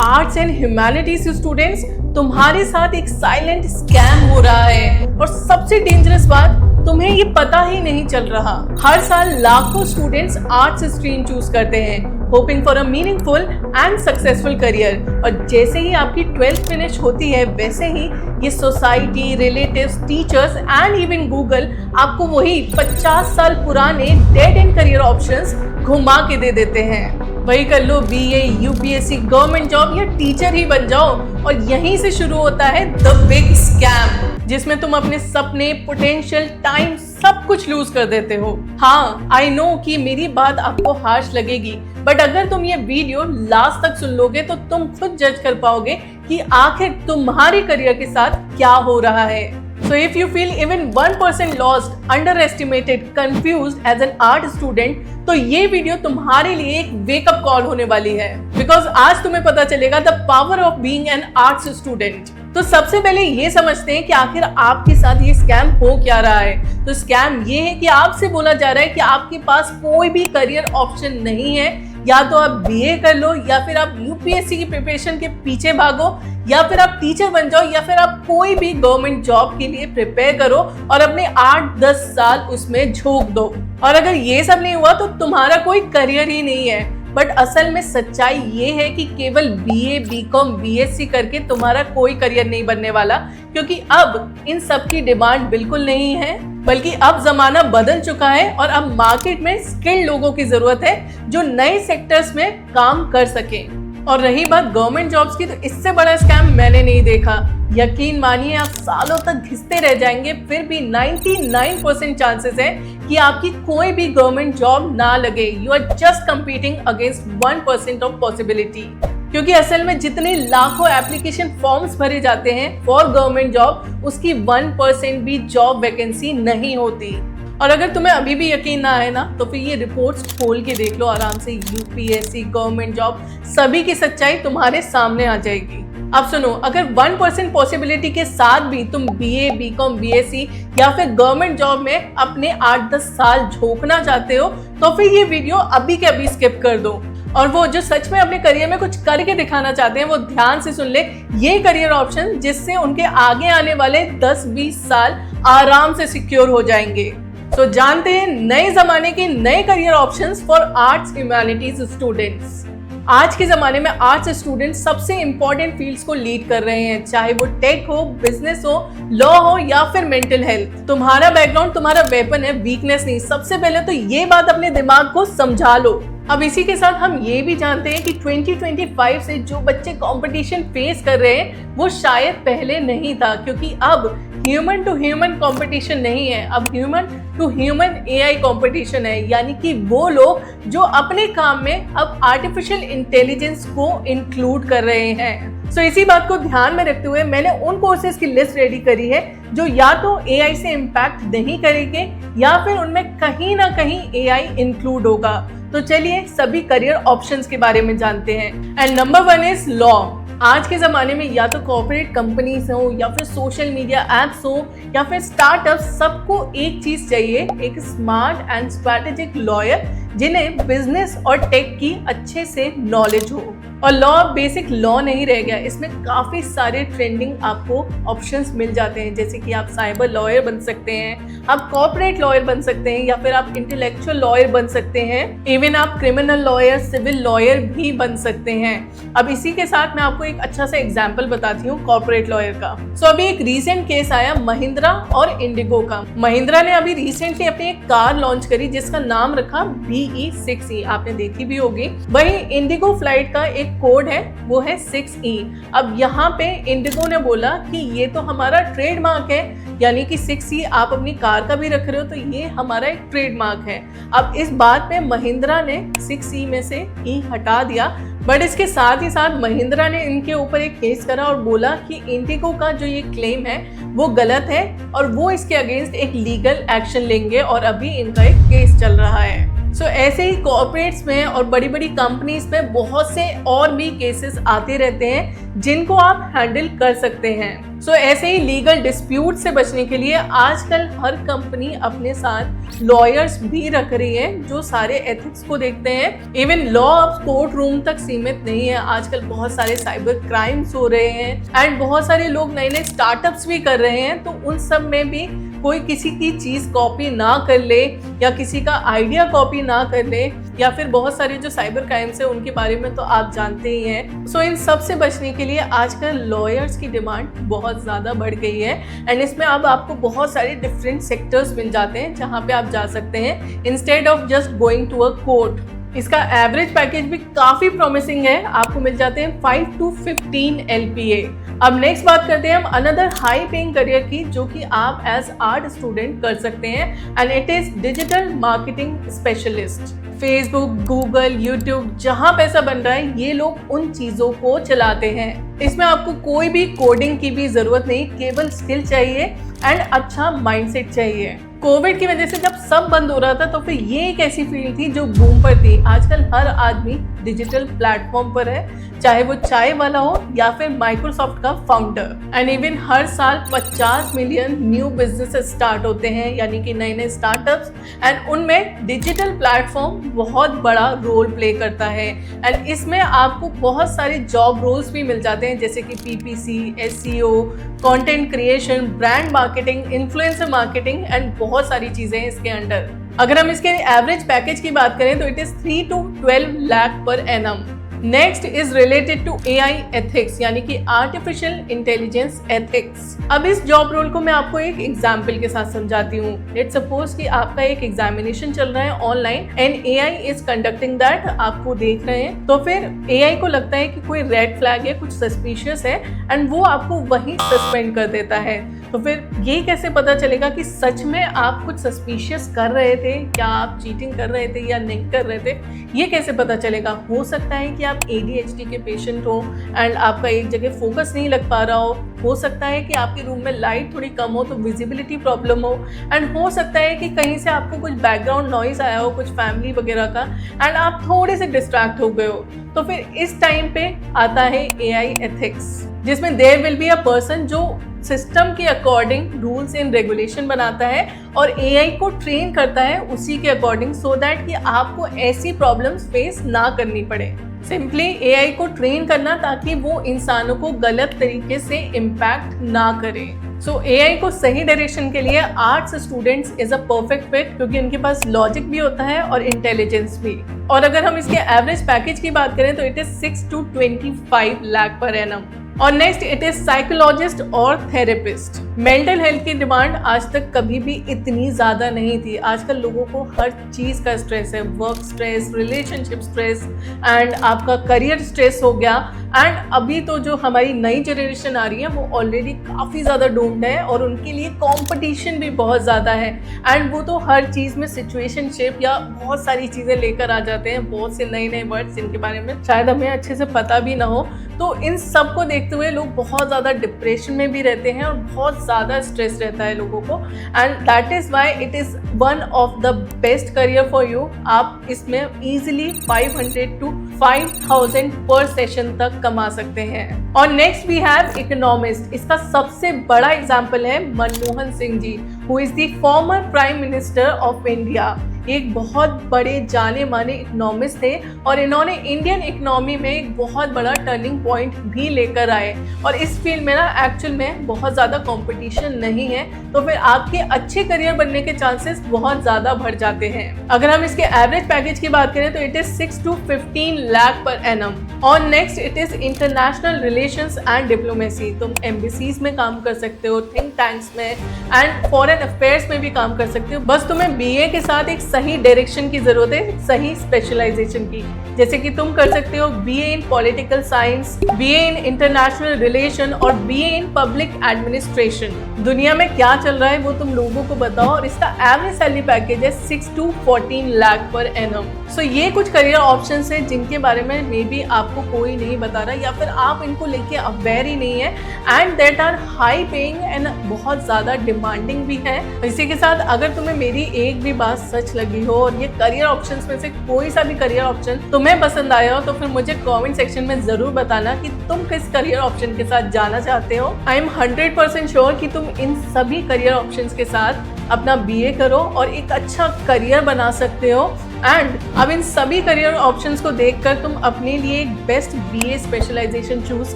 Arts and humanities students, तुम्हारे साथ एक साइलेंट स्कैम हो रहा है और सबसे डेंजरस बात, तुम्हें ये पता ही नहीं चल रहा। हर साल लाखों स्टूडेंट्स आर्ट्स स्ट्रीम चूज करते हैं, hoping for a meaningful and successful career. और जैसे ही आपकी 12th फिनिश होती है, वैसे ही ये society, relatives, teachers and even Google आपको वही 50 साल पुराने डेड एंड करियर ऑप्शंस घुमा के दे देते हैं। वही कर लो बीए, यूपीएससी, गवर्नमेंट जॉब या टीचर ही बन जाओ। और यहीं से शुरू होता है द बिग स्कैम, जिसमें तुम अपने सपने, पोटेंशियल, टाइम सब कुछ लूज कर देते हो। हाँ, आई नो कि मेरी बात आपको हार्श लगेगी, बट अगर तुम ये वीडियो लास्ट तक सुन लोगे तो तुम खुद जज कर पाओगे कि आखिर तुम्हारे करियर के साथ क्या हो रहा है। So if you feel even 1% lost, underestimated, confused as an art student, तो ये वीडियो तुम्हारे लिए एक वेकअप कॉल होने वाली है, बिकॉज आज तुम्हें पता चलेगा the power of being an arts student. तो सबसे पहले ये समझते हैं कि आखिर आपके साथ ये स्कैम हो क्या रहा है। तो स्कैम ये है कि आपसे बोला जा रहा है कि आपके पास कोई भी करियर ऑप्शन नहीं है, या तो आप बीए कर लो, या फिर आप यूपीएससी की प्रिपरेशन के पीछे भागो, या फिर आप टीचर बन जाओ, या फिर आप कोई भी गवर्नमेंट जॉब के लिए प्रिपेयर करो और अपने 8-10 साल उसमें झोंक दो। और अगर ये सब नहीं हुआ तो तुम्हारा कोई करियर ही नहीं है। बट असल में सच्चाई ये है कि केवल बीए, बीकॉम, बीएससी करके तुम्हारा कोई करियर नहीं बनने वाला, क्योंकि अब इन सब की डिमांड बिल्कुल नहीं है, बल्कि अब जमाना बदल चुका है और अब मार्केट में स्किल्ड लोगों की जरूरत है जो नए सेक्टर्स में काम कर सके। और रही बात गवर्नमेंट जॉब्स की, तो इससे बड़ा स्कैम मैंने नहीं देखा। यकीन मानिए, आप सालों तक घिसते रह जाएंगे, फिर भी 99% चांसेस है कि आपकी कोई भी गवर्नमेंट जॉब ना लगे। You are just competing against 1% of possibility. क्योंकि असल में जितने लाखों एप्लीकेशन फॉर्म्स भरे जाते हैं फॉर गवर्नमेंट जॉब, उसकी 1% भी जॉब वैकेंसी नहीं होती। और अगर तुम्हें अभी भी यकीन ना आए ना, तो फिर ये रिपोर्ट्स खोल के देख लो आराम से। यूपीएससी, गवर्नमेंट जॉब, सभी की सच्चाई तुम्हारे सामने आ जाएगी। अब सुनो, अगर 1% पॉसिबिलिटी के साथ भी तुम बीए, बीकॉम, बीएससी या फिर गवर्नमेंट जॉब में अपने 8-10 साल झोंकना चाहते हो, तो फिर ये वीडियो अभी के अभी स्किप कर दो। और वो जो सच में अपने करियर में कुछ करके दिखाना चाहते हैं, वो ध्यान से सुन ले ये करियर ऑप्शन, जिससे उनके आगे आने वाले 10-20 साल आराम से सिक्योर हो जाएंगे। तो जानते हैं नए जमाने के नए career options for arts humanities students. आज के जमाने में आर्ट्स स्टूडेंट सबसे इंपॉर्टेंट फील्ड्स को लीड कर रहे हैं, चाहे वो टेक हो, बिजनेस हो, लॉ हो या फिर मेंटल हेल्थ। तुम्हारा बैकग्राउंड तुम्हारा वेपन है, वीकनेस नहीं। सबसे पहले तो ये बात अपने दिमाग को समझा लो। अब इसी के साथ हम ये भी जानते हैं कि 2025 से जो बच्चे कंपटीशन फेस कर रहे हैं वो शायद पहले नहीं था, क्योंकि अब ह्यूमन टू ह्यूमन कंपटीशन नहीं है, अब human to human AI competition है। यानी कि वो लोग जो अपने काम में अब आर्टिफिशियल इंटेलिजेंस को इंक्लूड कर रहे हैं। सो इसी बात को ध्यान में रखते हुए मैंने उन कोर्सेज की लिस्ट रेडी करी है जो या तो एआई से इम्पैक्ट नहीं करेंगे या फिर उनमें कहीं ना कहीं एआई इंक्लूड होगा। तो चलिए सभी करियर ऑप्शंस के बारे में जानते हैं। And number 1 is law. आज के ज़माने में या तो कॉर्पोरेट कंपनीज हो या फिर सोशल मीडिया एप्स हो या फिर स्टार्टअप, सबको एक चीज़ चाहिए, एक स्मार्ट एंड स्ट्रैटेजिक लॉयर जिन्हें बिजनेस और टेक की अच्छे से नॉलेज हो। और लॉ बेसिक लॉ नहीं रह गया, इसमें काफ़ी सारे ट्रेंडिंग आपको ऑप्शंस मिल जाते हैं, जैसे कि आप साइबर लॉयर बन सकते हैं, आप कॉर्पोरेट लॉयर बन सकते हैं, या फिर आप इंटेलेक्चुअल लॉयर बन सकते हैं, इवन आप क्रिमिनल लॉयर, सिविल लॉयर भी बन सकते हैं। अब इसी के साथ मैं आपको एक अच्छा सा एग्जाम्पल बताती हूँ कॉर्पोरेट लॉयर का। सो अभी एक रीसेंट केस आया महिंद्रा और इंडिगो का। महिंद्रा ने अभी रिसेंटली अपनी एक कार लॉन्च करी जिसका नाम रखा BE6E, आपने देखी भी होगी। वही इंडिगो फ्लाइट का एक कोड है, वो है 6E। अब यहाँ पे इंडिगो ने बोला कि ये तो हमारा ट्रेडमार्क है, यानी कि 6E आप अपनी कार का भी रख रहे हो तो ये हमारा एक ट्रेडमार्क है। अब इस बात पे महिंद्रा ने 6E में से E हटा दिया, बट इसके साथ ही साथ महिंद्रा ने इनके ऊपर एक केस करा और बोला कि इंडिगो का जो ये क्लेम है वो गलत है और वो इसके अगेंस्ट एक लीगल एक्शन लेंगे, और अभी इनका एक केस चल रहा है। सो ऐसे ही कॉर्पोरेट्स में और बड़ी बड़ी कंपनीज में बहुत से और भी केसेस आते रहते हैं जिनको आप हैंडल कर सकते हैं। सो ऐसे ही लीगल डिस्प्यूट से बचने के लिए आजकल हर कंपनी अपने साथ लॉयर्स भी रख रही है जो सारे एथिक्स को देखते हैं। इवन लॉ अब कोर्ट रूम तक सीमित नहीं है, आजकल बहुत सारे साइबर क्राइम्स हो रहे हैं एंड बहुत सारे लोग नए नए स्टार्टअप्स भी कर रहे हैं। तो उन सब में भी कोई किसी की चीज कॉपी ना कर ले या किसी का आइडिया कॉपी ना कर ले, या फिर बहुत सारे जो साइबर क्राइम्स है उनके बारे में तो आप जानते ही हैं। सो इन सब से बचने के लिए आजकल लॉयर्स की डिमांड बहुत ज़्यादा बढ़ गई है एंड इसमें अब आपको बहुत सारे डिफरेंट सेक्टर्स मिल जाते हैं जहाँ पे आप जा सकते हैं instead of just going to a court. इसका एवरेज पैकेज भी काफ़ी प्रॉमिसिंग है, आपको मिल जाते हैं 5 to 15 LPA। अब नेक्स्ट बात करते हैं हम अनदर हाई पेइंग करियर की जो कि आप एज आर्ट स्टूडेंट कर सकते हैं and it is digital marketing specialist. Facebook, Google, YouTube, जहां पैसा बन रहा है ये लोग उन चीजों को चलाते हैं। इसमें आपको कोई भी कोडिंग की भी जरूरत नहीं, केवल स्किल चाहिए एंड अच्छा माइंडसेट चाहिए। कोविड की वजह से जब सब बंद हो रहा था तो फिर ये एक ऐसी फील्ड थी जो बूम पर थी। आजकल हर आदमी डिजिटल प्लेटफॉर्म पर है, चाहे वो चाय वाला हो या फिर माइक्रोसॉफ्ट का फाउंडर। एंड इवन हर साल 50 मिलियन न्यू बिजनेसेस स्टार्ट होते हैं, यानी कि नए नए स्टार्टअप्स, एंड उनमें डिजिटल प्लेटफॉर्म बहुत बड़ा रोल प्ले करता है। एंड इसमें आपको बहुत सारे जॉब रोल्स भी मिल जाते हैं जैसे कि PPC, SEO, content creation, brand marketing, influencer marketing and बहुत सारी चीजें हैं इसके अंडर। अगर हम इसके एवरेज पैकेज की बात करें तो it is 3 to 12 lakh per annum. Next is related to AI ethics, यानी कि आर्टिफिशियल इंटेलिजेंस एथिक्स। अब इस जॉब रोल को मैं आपको एक एग्जाम्पल के साथ समझाती हूँ। लेट्स सपोज कि आपका एक एग्जामिनेशन चल रहा है online and AI is conducting that, आपको देख रहे हैं, तो फिर AI को लगता है कि कोई रेड फ्लैग है, कुछ सस्पिशियस है एंड वो आपको वहीं सस्पेंड कर देता है। तो फिर ये कैसे पता चलेगा कि सच में आप कुछ सस्पिशियस कर रहे थे, क्या आप चीटिंग कर रहे थे या नहीं कर रहे थे, ये कैसे पता चलेगा? हो सकता है कि आप ADHD के पेशेंट हो एंड आपका एक जगह फोकस नहीं लग पा रहा हो सकता है कि आपके रूम में लाइट थोड़ी कम हो तो विजिबिलिटी प्रॉब्लम हो, एंड हो सकता है कि कहीं से आपको कुछ बैकग्राउंड नॉइज आया हो, कुछ फैमिली वगैरह का, एंड आप थोड़े से डिस्ट्रैक्ट हो गए हो। तो फिर इस टाइम पे आता है AI एथिक्स, जिसमें there will be a person जो सिस्टम के अकॉर्डिंग रूल्स एंड रेगुलेशन बनाता है और AI को ट्रेन करता है उसी के अकॉर्डिंग, सो दैट कि आपको ऐसी प्रॉब्लम्स फेस ना करनी पड़े। सिंपली AI को ट्रेन करना ताकि वो इंसानों को गलत तरीके से इम्पैक्ट ना करे। सो AI को सही डायरेक्शन के लिए arts students is a perfect fit, क्योंकि उनके पास लॉजिक भी होता है और इंटेलिजेंस भी। और अगर हम इसके एवरेज पैकेज की बात करें तो it is 6 to 25 lakh per annum. और नेक्स्ट इट इज साइकोलॉजिस्ट और थेरेपिस्ट। मेंटल हेल्थ की डिमांड आज तक कभी भी इतनी ज़्यादा नहीं थी। आजकल लोगों को हर चीज़ का स्ट्रेस है, work stress, relationship stress and आपका करियर स्ट्रेस हो गया। एंड अभी तो जो हमारी नई जनरेशन आ रही है वो ऑलरेडी काफ़ी ज़्यादा डूम्ड है और उनके लिए कंपटीशन भी बहुत ज़्यादा है एंड वो तो हर चीज़ में सिचुएशनशिप या बहुत सारी चीज़ें लेकर आ जाते हैं, बहुत से नए नए वर्ड्स जिनके बारे में शायद हमें अच्छे से पता भी ना हो। तो इन सब को देखते हुए लोग बहुत ज़्यादा डिप्रेशन में भी रहते हैं और बहुत ज़्यादा स्ट्रेस रहता है लोगों को, and that is why it is one of the best career for you. आप इसमें इजीली 500 to 5000 पर सेशन तक कमा सकते हैं। और नेक्स्ट वी हैव इकोनॉमिस्ट। इसका सबसे बड़ा एग्जाम्पल है Manmohan Singh ji, who is the former prime minister of India. एक बहुत बड़े जाने माने इकोनॉमिस्ट थे और इन्होंने इंडियन इकोनॉमी में एक बहुत बड़ा टर्निंग पॉइंट भी लेकर आए। और इस फील्ड में ना एक्चुअल में बहुत ज़्यादा कंपटीशन नहीं है, तो फिर आपके अच्छे करियर बनने के चांसेस बहुत ज़्यादा बढ़ जाते हैं। अगर हम इसके एवरेज पैकेज की बात करें तो it is 6 to 15 lakh per annum. और next it is international relations and diplomacy. तुम एम्बेसीज में काम कर सकते हो, थिंक टैंक्स में एंड फॉरेन अफेयर्स में भी काम कर सकते हो। बस तुम्हें BA के साथ एक सही डायरेक्शन की जरूरत है, सही स्पेशलाइजेशन की। जैसे कि तुम कर सकते हो BA in political science, BA in international relation और BA इन पब्लिक एडमिनिस्ट्रेशन। दुनिया में क्या चल रहा है वो तुम लोगों को बताओ। और इसका एवरेज सैलरी पैकेज है 6 to 14 लाख पर एनम। सो ये कुछ करियर ऑप्शंस हैं जिनके बारे में मे बी आपको कोई नहीं बता रहा या फिर आप इनको लेके अवेयर ही नहीं है, and that are high paying and बहुत ज़्यादा डिमांडिंग भी है। इसी के साथ अगर तुम्हें मेरी एक भी बात सच लगी हो और ये करियर ऑप्शंस में से कोई सा भी करियर ऑप्शन तुम्हें पसंद आया हो तो फिर मुझे कमेंट सेक्शन में जरूर बताना कि तुम किस करियर ऑप्शन के साथ जाना चाहते हो। आई एम 100% श्योर कि तुम इन सभी करियर ऑप्शंस के साथ अपना बीए करो और एक अच्छा करियर बना सकते हो। एंड अब इन सभी करियर ऑप्शंस को देखकर तुम अपने लिए एक बेस्ट बीए स्पेशलाइजेशन चूज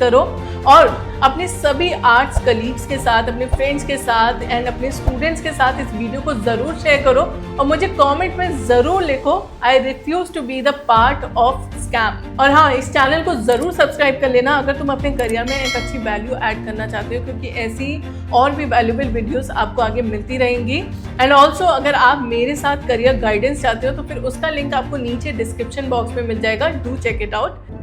करो और अपने सभी आर्ट्स कलीग्स के साथ, अपने फ्रेंड्स के साथ एंड अपने स्टूडेंट्स के साथ इस वीडियो को ज़रूर शेयर करो और मुझे कमेंट में ज़रूर लिखो I refuse to be the part of scam. और हाँ, इस चैनल को ज़रूर सब्सक्राइब कर लेना अगर तुम अपने करियर में एक अच्छी वैल्यू ऐड करना चाहते हो, क्योंकि ऐसी और भी वैल्यूबल वीडियोस आपको आगे मिलती रहेंगी। एंड ऑल्सो अगर आप मेरे साथ करियर गाइडेंस चाहते हो तो फिर उसका लिंक आपको नीचे डिस्क्रिप्शन बॉक्स में मिल जाएगा। Do check it out.